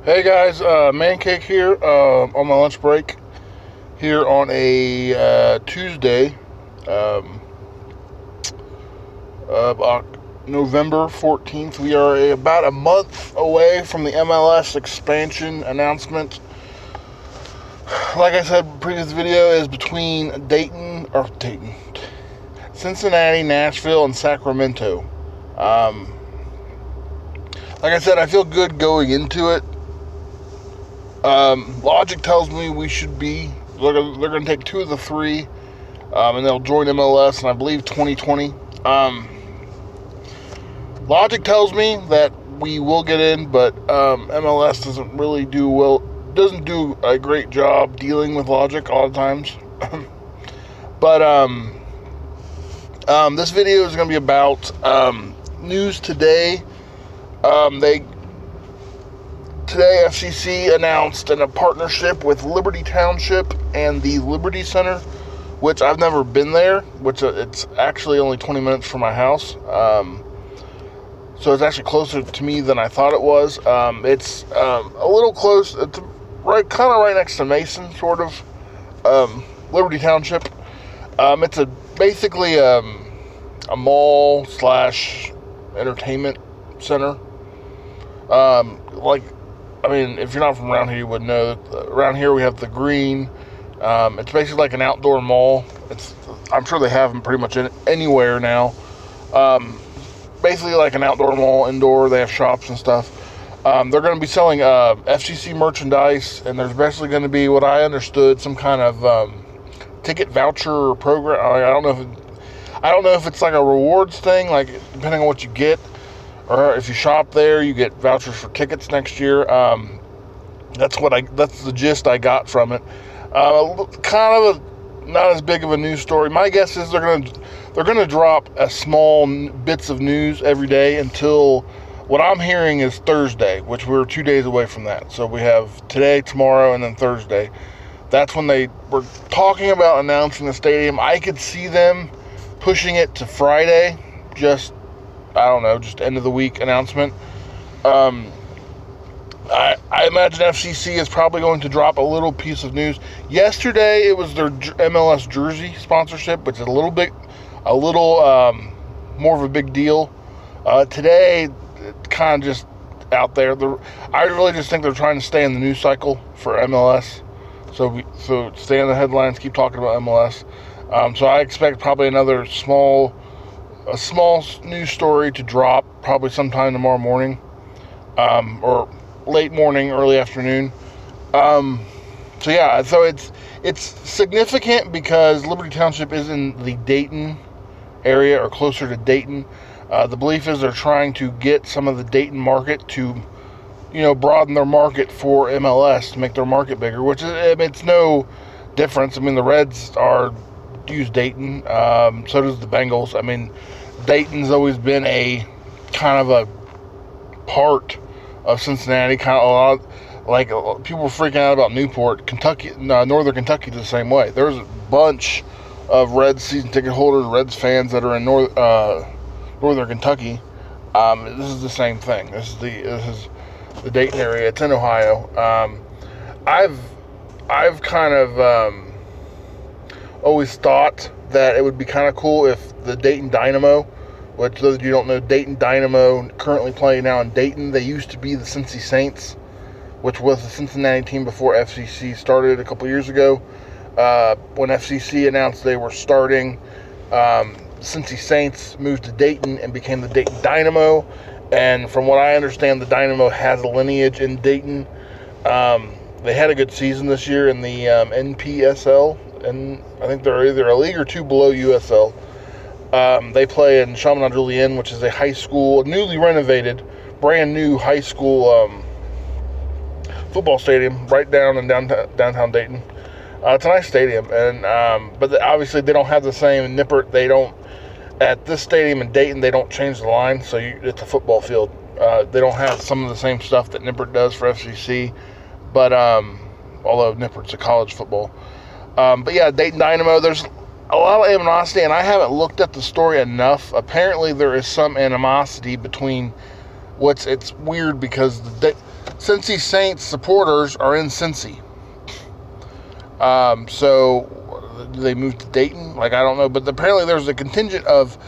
Hey guys, Man Cake here on my lunch break here on a Tuesday, November 14th. We are about a month away from the MLS expansion announcement. Like I said, previous video is between Cincinnati, Nashville, and Sacramento. Like I said, I feel good going into it. Logic tells me we should be. They're going to take two of the three, and they'll join MLS in, I believe, 2020. Logic tells me that we will get in, but MLS doesn't do a great job dealing with logic a lot of times. But this video is going to be about news today. Today, FCC announced a partnership with Liberty Township and the Liberty Center, which I've never been there, which it's actually only 20 minutes from my house. So it's actually closer to me than I thought it was. It's a little close. It's kind of right next to Mason, sort of. Liberty Township. It's basically a mall / entertainment center. If you're not from around here, you would know that around here we have the Green. It's basically like an outdoor mall. I'm sure they have them pretty much anywhere now. Basically like an outdoor mall, indoor. They have shops and stuff. They're going to be selling FCC merchandise, and there's basically going to be, what I understood, some kind of ticket voucher program. I don't know if it's like a rewards thing, like depending on what you get. Or if you shop there, you get vouchers for tickets next year. That's the gist I got from it. Kind of not as big of a news story. My guess is they're gonna drop a small bits of news every day until what I'm hearing is Thursday, which we're 2 days away from that. So we have today, tomorrow, and then Thursday. That's when they were talking about announcing the stadium. I could see them pushing it to Friday, just end of the week announcement. I imagine FCC is probably going to drop a little piece of news. Yesterday, it was their MLS jersey sponsorship, which is a little more of a big deal. Today, it's kind of just out there. I really just think they're trying to stay in the news cycle for MLS. So stay in the headlines, keep talking about MLS. So I expect probably a small news story to drop probably sometime tomorrow morning, or late morning, early afternoon. So it's significant because Liberty Township is in the Dayton area, or closer to Dayton. The belief is they're trying to get some of the Dayton market to, broaden their market for MLS, to make their market bigger, which it's no difference. The Reds use Dayton, so does the Bengals. Dayton's always been a kind of a part of Cincinnati, kind of a lot, like people were freaking out about Newport, Kentucky. Northern Kentucky the same way. There's a bunch of Reds season ticket holders, Reds fans that are in Northern Kentucky. This is the same thing. This is the Dayton area. It's in Ohio. I've kind of always thought that it would be kind of cool if the Dayton Dynamo, which those of you who don't know, Dayton Dynamo currently playing now in Dayton. They used to be the Cincy Saints, which was the Cincinnati team before FCC started a couple years ago. When FCC announced they were starting, Cincy Saints moved to Dayton and became the Dayton Dynamo. And from what I understand, the Dynamo has a lineage in Dayton. They had a good season this year in the NPSL. And I think they're either a league or two below USL. They play in Chaminade-Julienne, which is a high school, newly renovated, brand new high school football stadium right down in downtown Dayton. It's a nice stadium, and but obviously they don't have the same Nippert. They don't, at this stadium in Dayton, they don't change the line, so it's a football field. They don't have some of the same stuff that Nippert does for FCC, but although Nippert's a college football. But yeah, Dayton Dynamo, there's a lot of animosity, and I haven't looked at the story enough. Apparently there is some animosity between it's weird because Cincy Saints supporters are in Cincy. So they moved to Dayton. Like, I don't know, but apparently there's a contingent of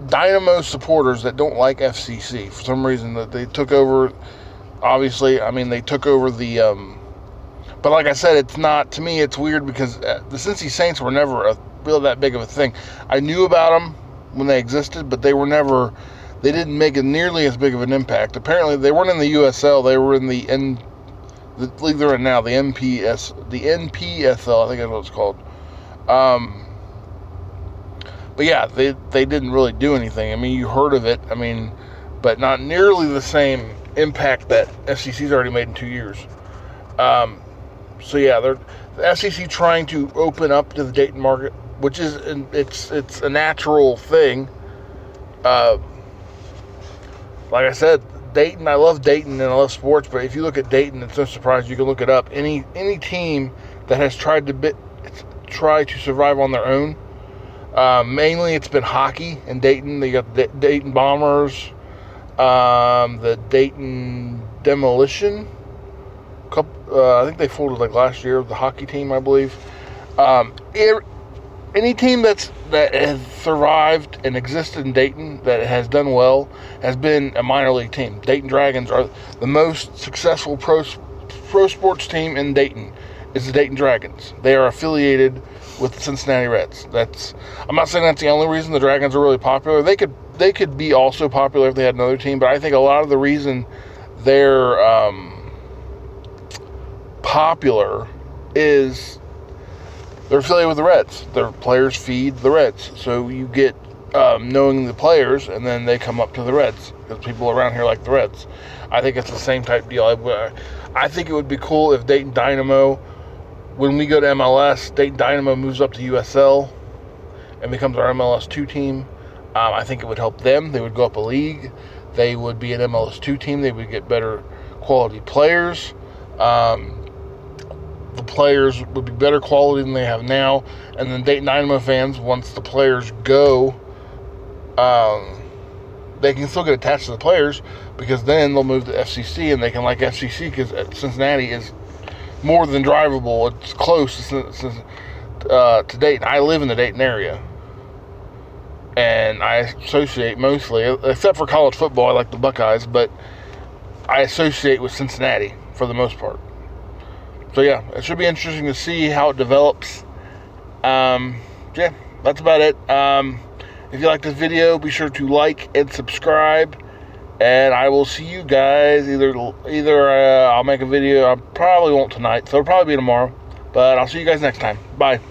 Dynamo supporters that don't like FCC for some reason, that they took over. Obviously, I mean, they took over the but like I said, it's not, to me it's weird because the Cincy Saints were never really that big of a thing. I knew about them when they existed, but they didn't make nearly as big of an impact. Apparently they weren't in the USL, they were in the league they're in now, the NPSL, I think that's what it's called. But yeah, they didn't really do anything. I mean, you heard of it, I mean, but not nearly the same impact that FCC's already made in 2 years. So yeah, the FCC trying to open up to the Dayton market, which is, it's a natural thing. Like I said, Dayton, I love Dayton and I love sports, but if you look at Dayton, it's no surprise, you can look it up. Any team that has tried to survive on their own, mainly it's been hockey in Dayton. They got the Dayton Bombers, the Dayton Demolition. I think they folded like last year, the hockey team, I believe. Any team that has survived and existed in Dayton that has done well has been a minor league team. Dayton Dragons are the most successful pro sports team in Dayton. Is the Dayton Dragons. They are affiliated with the Cincinnati Reds. I'm not saying that's the only reason the Dragons are really popular. They could be also popular if they had another team, but I think a lot of the reason they're popular is they're affiliated with the Reds. Their players feed the Reds. So you get knowing the players, and then they come up to the Reds because people around here like the Reds. I think it's the same type deal. I think it would be cool if Dayton Dynamo, when we go to MLS, Dayton Dynamo moves up to USL and becomes our MLS 2 team. I think it would help them. They would go up a league. They would be an MLS 2 team. They would get better quality players. The players would be better quality than they have now. And then Dayton Dynamo fans, once the players go, they can still get attached to the players, because then they'll move to FCC and they can like FCC because Cincinnati is more than drivable. It's close to Dayton. I live in the Dayton area, and I associate mostly, except for college football, I like the Buckeyes, but I associate with Cincinnati for the most part. So yeah, it should be interesting to see how it develops. Yeah, that's about it. If you like this video, be sure to like and subscribe, and I will see you guys either I'll make a video. I probably won't tonight, so it'll probably be tomorrow, but I'll see you guys next time. Bye.